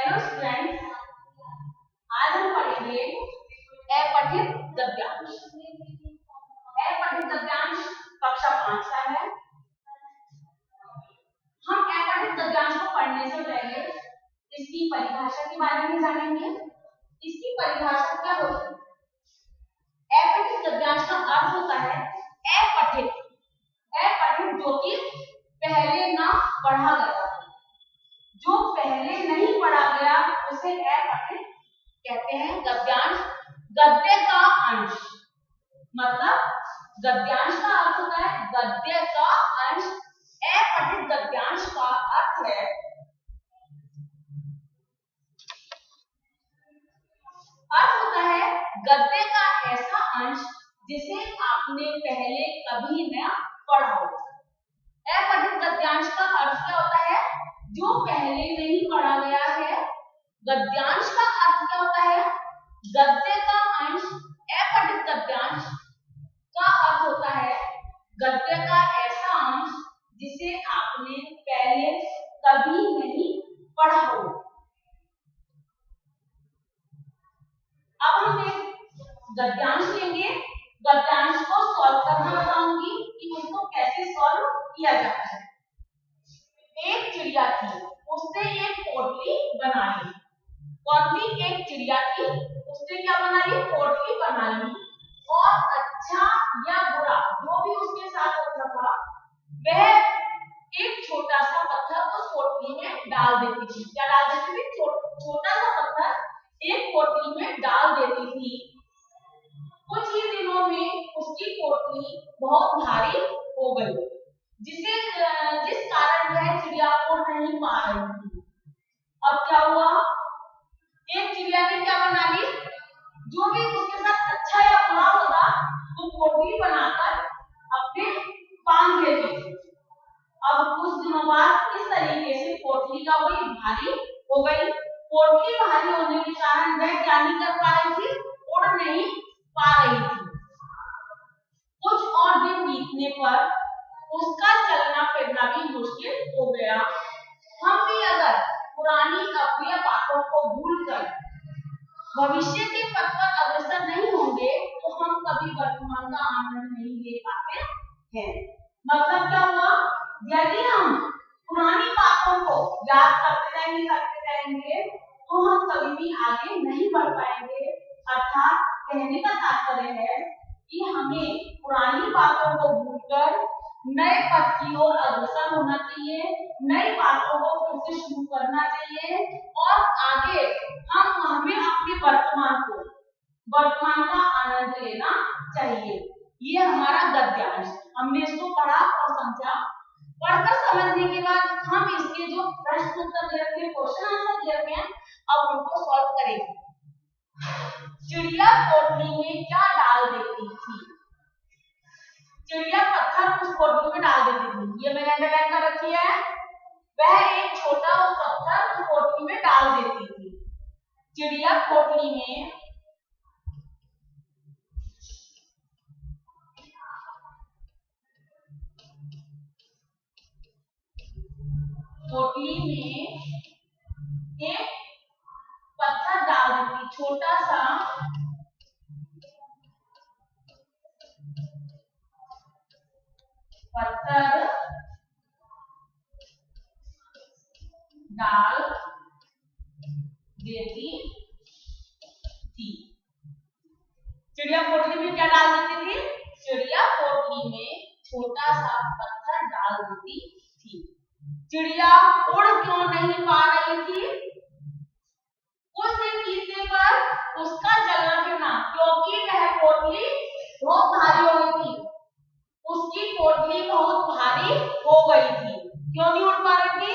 Hello students, आज हम पढ़ेंगे अपठित गद्यांश। अपठित गद्यांश कक्षा 5 का है। हम अपठित गद्यांश को पढ़ने से पहले इसकी परिभाषा के बारे में जानेंगे। इसकी परिभाषा क्या होती है? अपठित गद्यांश का अर्थ होता है अपठित, जो कि पहले ना पढ़ा गया, जो पहले नहीं पढ़ा गया उसे अपठित कहते हैं। गद्यांश गद्य का अंश, मतलब गद्यांश का अर्थ होता है गद्य का अंश। अपठित गद्यांश का अर्थ है गद्य का ऐसा अंश जिसे आपने पहले कभी न पढ़ा हो। अपठित गद्यांश का अर्थ क्या होता है? जो पहले नहीं पढ़ा गया है। गद्यांश का अर्थ क्या होता है? गद्य का अंश। अपठित गद्यांश का अर्थ होता है गद्य का ऐसा अंश जिसे आपने पहले कभी नहीं पढ़ा हो। अब हम एक गद्यांश लेंगे, गद्यांश को सॉल्व करना बताऊंगी कि उसको कैसे सॉल्व किया जाता है। एक चिड़िया थी, उसने एक पोटली बना ली। कौन सी? एक चिड़िया थी, उसने क्या बना ली? पोटली बना ली। और अच्छा या बुरा जो भी उसके साथ होता था, वह एक छोटा सा पत्थर उस पोटली में डाल देती थी। क्या डाल देती थी? छोटा सा पत्थर एक पोटली में डाल देती थी। कुछ ही दिनों में उसकी पोटली बहुत भारी हो गई, जिस कारण वह चिड़िया उड़ नहीं पा रही थी। अब क्या हुआ? एक चिड़िया ने क्या बना ली? जो भी उसके साथ अच्छा या बुरा होगा वो पोटली बनाकर अपने बांध लेती थी। अब कुछ दिनों बाद इस तरीके से पोटली का वही भारी हो गई। पोटली भारी होने के कारण वह क्या नहीं कर पा रही थी? उड़ नहीं पा रही थी। कुछ और दिन बीतने पर उसका चलना फिरना भी मुश्किल हो गया। हम भी अगर पुरानी अप्रिय बातों को भूलकर भविष्य के पथ पर अग्रसर नहीं होंगे तो हम कभी वर्तमान का आनंद नहीं ले पाते हैं। मतलब क्या हुआ? यदि हम पुरानी बातों को याद करते रहेंगे तो हम कभी भी आगे नहीं बढ़ पाएंगे। अर्थात कहने का तात्पर्य है कि हमें पुरानी बातों को भूलकर नए पथ की ओर अग्रसर होना चाहिए, नई बातों को फिर से शुरू करना चाहिए और आगे हमें अपने वर्तमान का आनंद लेना चाहिए। ये हमारा गद्यांश, हमने इसको पढ़ा और समझा। पढ़कर समझने के बाद हम इसके जो प्रश्न उत्तर दे रखे हैं, क्वेश्चन आंसर दे रखे हैं, अब उनको सॉल्व करेंगे। चिड़िया पोटली में क्या डाल देती थी? चिड़िया पत्थर उस पोटली में डाल देती थी। ये मैंने अंडरलाइन कर रखी है। वह एक छोटा पत्थर उस पोटली में डाल देती थी। चिड़िया पोटली में एक पत्थर डाल देती, छोटा सा पत्थर डाल देती थी। चिड़िया पोटली में क्या डाल देती थी? चिड़िया पोटली में छोटा सा पत्थर डाल देती थी। चिड़िया उड़ क्यों नहीं पा रही थी? कुछ दिन बीतने पर उसका चलना फिरना, क्योंकि वह पोटली बहुत भारी हो गई थी। उसकी पोटली बहुत भारी हो गई थी। क्यों नहीं उड़ पा रही थी?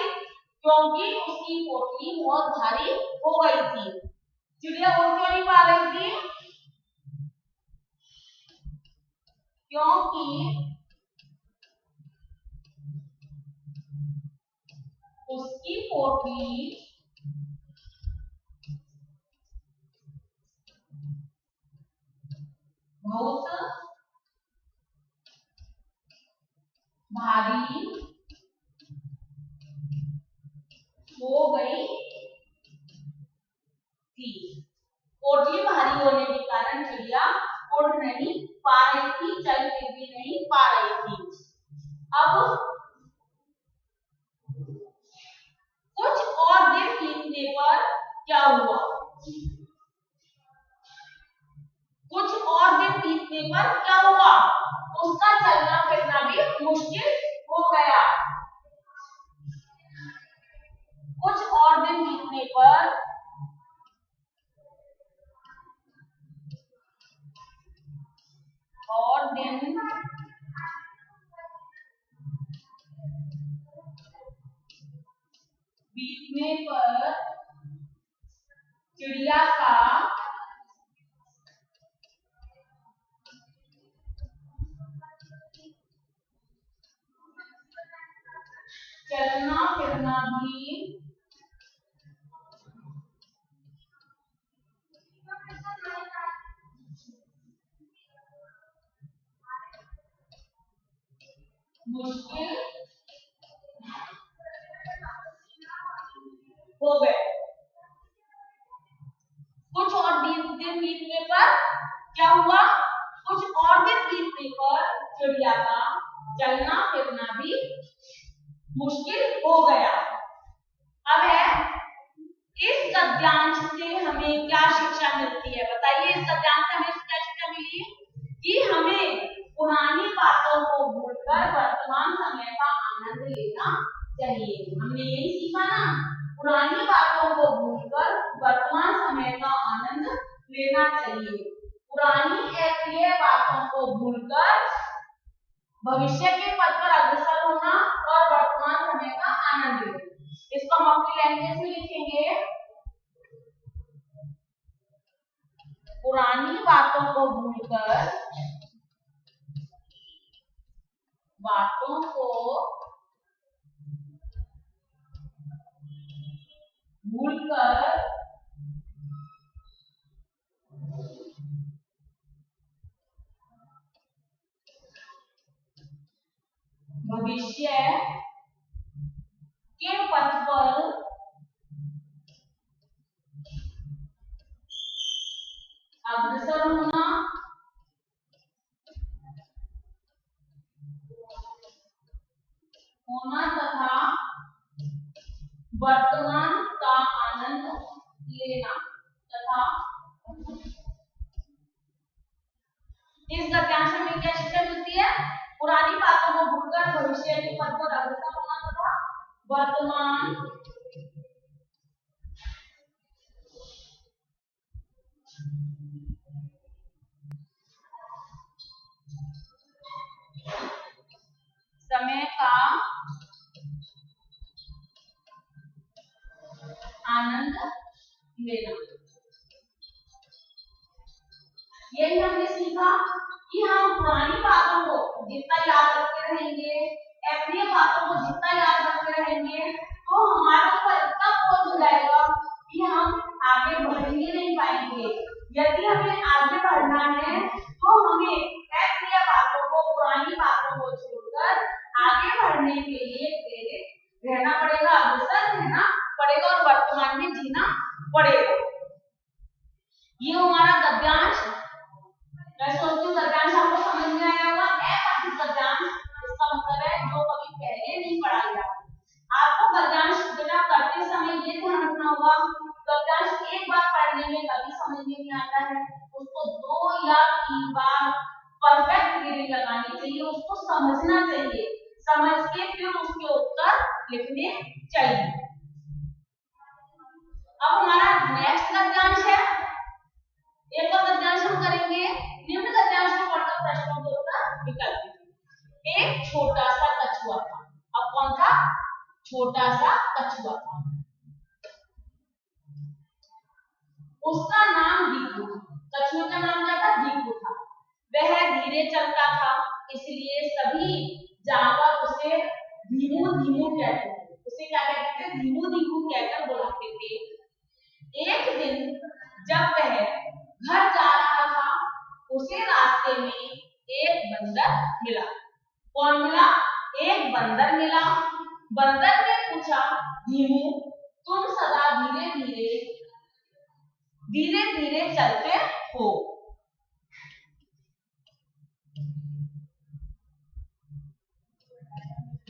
क्योंकि उसकी पोटली बहुत भारी हो गई थी। चिड़िया उड़ क्यों नहीं पा रही थी? क्योंकि उसकी पोटली बहुत भारी हो गई थी। पोटली भारी होने के कारण चिड़िया उड़ नहीं पा रही थी, चल फिर भी नहीं पा रही थी। अब कुछ और दिन बीतने पर क्या हुआ? कुछ और दिन बीतने पर क्या हुआ? उसका चलना फिरना भी मुश्किल हो गया। कुछ और दिन बीतने पर चिड़िया का चलना फिरना भी मुश्किल हो गए। कुछ और दिन बीतने पर क्या हुआ? कुछ और दिन बीतने पर चिड़िया का चलना फिरना भी मुश्किल हो गया। अब है, इस गद्यांश से हमें क्या शिक्षा मिलती है? बताइए, इस गद्यांश से हमें क्या शिक्षा मिली कि हमें पुरानी बातों को भूलकर वर्तमान समय का आनंद लेना चाहिए। हमने यही सीखा ना, पुरानी बातों को भूलकर वर्तमान समय का आनंद लेना चाहिए। पुरानी अप्रिय बातों को भूलकर भविष्य के पथ पर अग्रसर होना और वर्तमान समय का आनंद लेना। इसको हम अपनी लैंग्वेज में लिखेंगे, पुरानी बातों को भूलकर भविष्य के पथ पर अग्रसर होना तथा वर्तमान का आनंद लेना इस गद्यांश में क्या शिक्षा मिलती है? पुरानी बातों को भूलकर भविष्य के पथ पर अग्रसर होना तथा वर्तमान समय का आनंद लेना। यही हमने सीखा कि हम पुरानी बातों को जितना याद रखते रहेंगे, अप्रिय बातों को जितना याद रखते रहेंगे, तो हमारे ऊपर इतना बोझ हो जाएगा कि हम आगे बढ़ ही नहीं पाएंगे। यदि हमें आगे बढ़ना है तो हमें अप्रिय बातों को, पुरानी बातों को छोड़कर आगे बढ़ने के लिए प्रेरित रहना पड़ेगा, अग्रसर रहना पड़ेगा और वर्तमान में जीना पड़ेगा। ये हमारा गद्यांश, मैं सोचती हूँ गद्यांश आपको समझ में आया होगा। अपाठित गद्यांश इसका मतलब है जो कभी पहले नहीं पढ़ा गया। आपको गद्यांश बेटा करते समय ये ध्यान रखना होगा, गद्यांश एक बार पढ़ने में कभी समझ में नहीं आता है, उसको 2 या 3 बार परफेक्ट रीडिंग लगानी चाहिए, उसको समझना चाहिए, समझ के फिर उसके उत्तर लिखने चाहिए। अब हमारा नेक्स्ट गद्यांश है, एक और गद्यांश हम करेंगे, निम्न गद्यांश में पढ़कर प्रश्नों के उत्तर विकल्प। एक छोटा सा कछुआ था। अब कौन था? छोटा सा कछुआ था। उसका नाम दीपू था। कछुए का नाम क्या था? दीपू था। वह धीरे चलता था, इसलिए सभी जानवर उसे धीमू धीमू कहते थे। उसे क्या कहते थे? धीमू धीमू कहकर बुलाते थे। एक दिन जब वह घर जा रहा था, उसे रास्ते में एक बंदर मिला। कौन मिला? एक बंदर मिला। बंदर ने पूछा, धीमू तुम सदा धीरे धीरे धीरे धीरे चलते हो।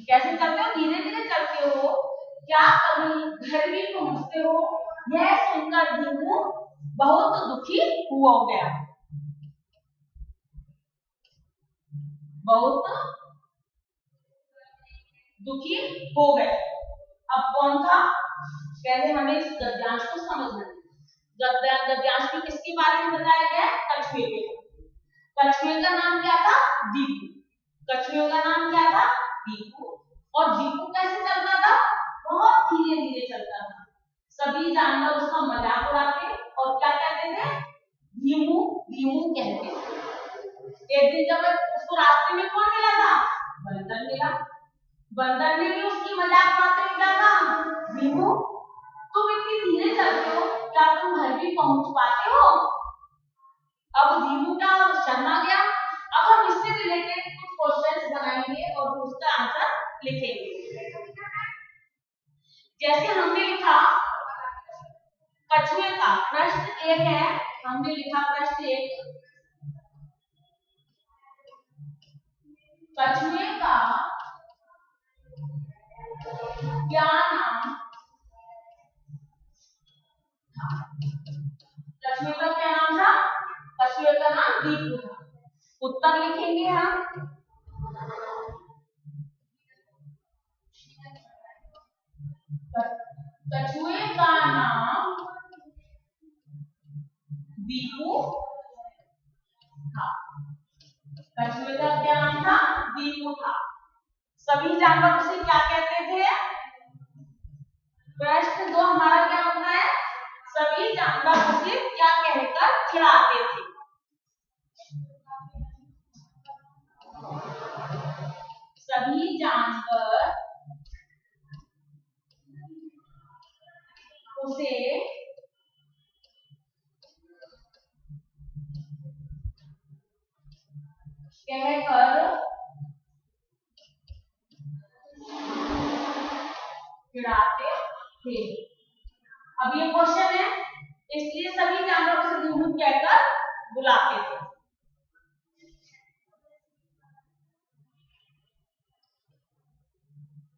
कैसे चलते हो? धीरे धीरे चलते हो। क्या कभी घर भी पहुंचते हो? यह सुनकर दीनू बहुत दुखी हो गया। बहुत दुखी हो गए। अब कौन था? पहले हमें इस गद्यांश को समझना है। गद्यांश में किसके बारे में बताया गया है? कछुए के। कछुए का नाम क्या था? दीपू। कछुए का नाम क्या था? दीपू। और दीपू कैसे चलता था? बहुत धीरे धीरे चलता था। सभी जानवर उसका मजाक उड़ाते और क्या कहते थे? धीमू धीमू कहते थे। एक दिन जब उसको रास्ते में कौन मिला था? बंदर मिला। बंदर ने भी उसकी मजाक उड़ाते हुए क्या कहा? धीमू, तुम इतनी धीरे चलते हो, क्या तुम घर भी पहुंच पाते हो? अब धीमू का शर्मा गया। अब हम इससे रिलेटेड कुछ क्वेश्चंस बनाएंगे और उसका आंसर लिखेंगे। जैसे हमने लिखा कछुए का प्रश्न 1 है। हमने लिखा प्रश्न 1, कछुए का क्या नाम था? कछुए का क्या नाम था? कछुए का नाम दीपू था। उत्तर लिखेंगे हम। कछुए का नाम दीपू था। कछुए का क्या नाम था? दीपू था। सभी जानवर उसे क्या कहते थे? प्रश्न 2 हमारा क्या होता है? सभी जानवर उसे क्या कहकर चिढ़ाते थे? सभी जानवर उसे कहकर चिढ़ाते थे। अब ये क्वेश्चन है, इसलिए सभी जानवर उसे दीमू कहकर बुलाते थे।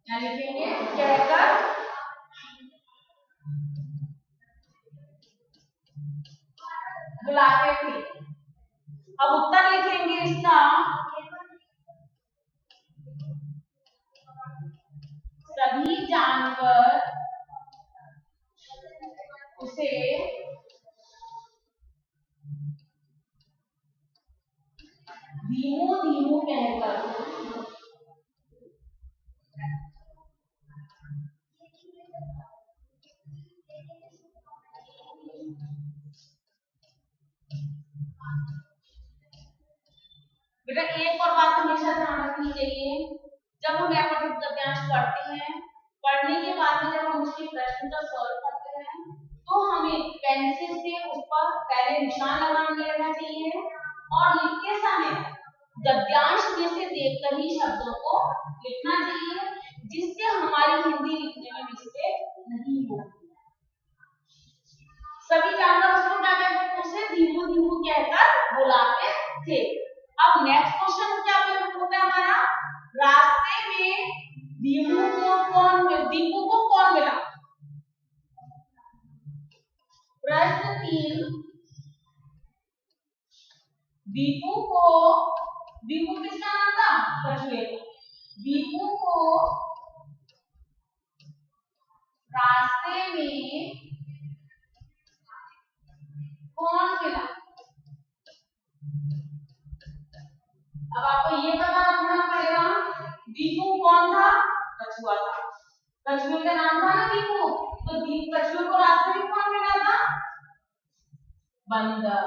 क्या लिखेंगे? कहकर बुलाते थे। अब उत्तर लिखेंगे इसका। सभी जानवर उसे धीमू धीमू कहकर बेटा एक और बात हमेशा ध्यान रखनी चाहिए, जब हम व्याकरण गद्यांश पढ़ते हैं, पढ़ने के बाद में जब हम उसके प्रश्न का सॉल्व करते हैं, तो हमें पेंसिल से उस पर पहले निशान लगा लेना चाहिए और लिखते समय गद्यांश में से देखकर ही शब्दों को लिखना चाहिए, जिससे हमारी हिंदी लिखने में मिस्टेक नहीं होगी। सभी जानवर उसको क्या कहते हैं? उसे धीमू धीमू कहकर बुलाते थे। अब नेक्स्ट क्वेश्चन क्या होता है हमारा? रास्ते में दीपू को कौन मिला? प्रश्न 3, दीपू किसका नाम था? कछुए का। दीपू को रास्ते में कौन मिला? अब आपको ये पता रखना पड़ेगा दीपू कौन था? कछुआ था। कछुए का नाम था ना दीपू, तो कछुए को रास्ते में कौन मिला था? बंदर।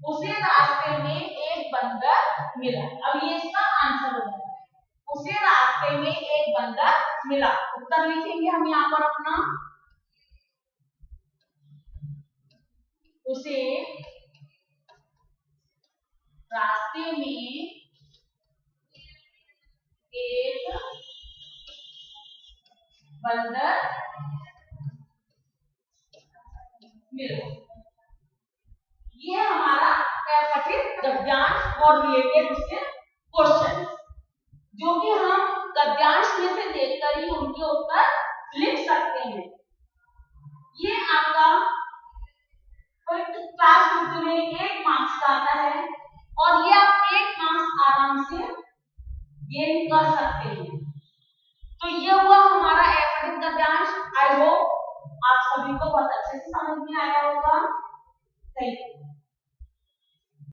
उसे रास्ते में एक बंदर मिला। अब ये इसका आंसर हो जाएगा। उसे रास्ते में एक बंदर मिला। उत्तर लिखेंगे हम यहाँ पर अपना। उसे रास्ते में एक बंदर मिलो। ये हमारा पठित गद्यांश और रिलेटेड उससे क्वेश्चन जो कि हम गद्यांश में से देखकर ही उनके उत्तर लिख सकते हैं। ये आपका क्लास फिफ्थ में 1 मार्क्स का आता है और ये आप 1 मार्क्स आराम से गेन कर सकते हैं। तो ये हुआ हमारा पठित गद्यांश। आई होप आप सभी को बहुत अच्छे से समझ में आया होगा। Thank you.